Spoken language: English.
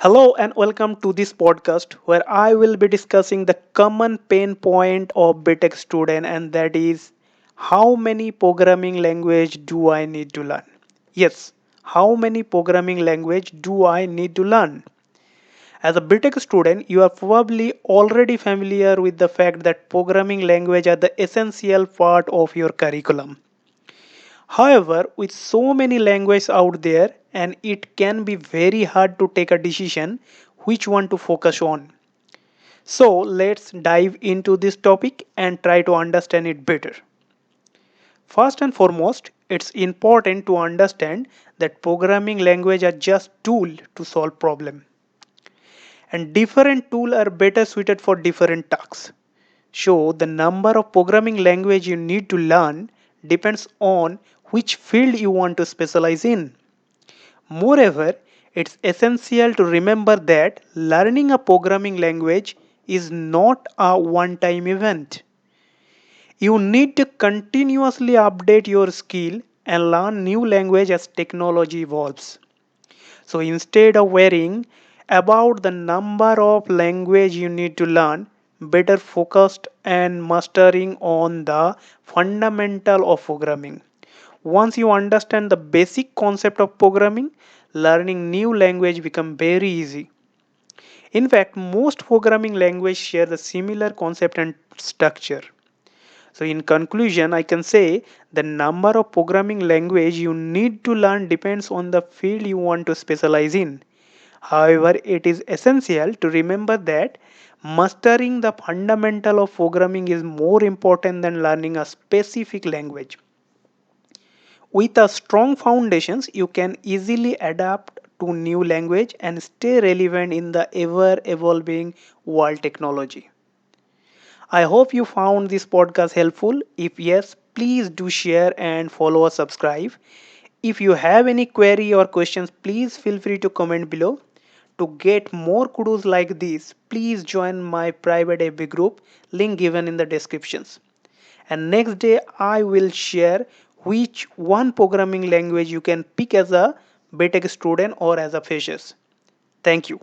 Hello and welcome to this podcast where I will be discussing the common pain point of BTech student, and that is how many programming language do I need to learn? Yes, how many programming language do I need to learn? As a BTech student, you are probably already familiar with the fact that programming language are the essential part of your curriculum. However, with so many languages out there, and it can be very hard to take a decision which one to focus on. So, let's dive into this topic and try to understand it better. First and foremost, it's important to understand that programming language are just tools to solve problem, and different tools are better suited for different tasks. So, the number of programming language you need to learn depends on which field you want to specialize in. Moreover, it's essential to remember that learning a programming language is not a one time event. You need to continuously update your skill and learn new language as technology evolves. So instead of worrying about the number of language you need to learn, better focused and mastering on the fundamental of programming. Once you understand the basic concept of programming, learning new language become very easy. In fact, most programming languages share the similar concept and structure. So in conclusion, I can say the number of programming language you need to learn depends on the field you want to specialize in. However, it is essential to remember that mastering the fundamental of programming is more important than learning a specific language. With a strong foundations, you can easily adapt to new language and stay relevant in the ever evolving world technology. I hope you found this podcast helpful. If yes, please do share and follow or subscribe. If you have any query or questions, please feel free to comment below. To get more kudos like this, please join my private FB group, link given in the descriptions. And next day, I will share which one programming language you can pick as a BTech student or as a freshers. Thank you.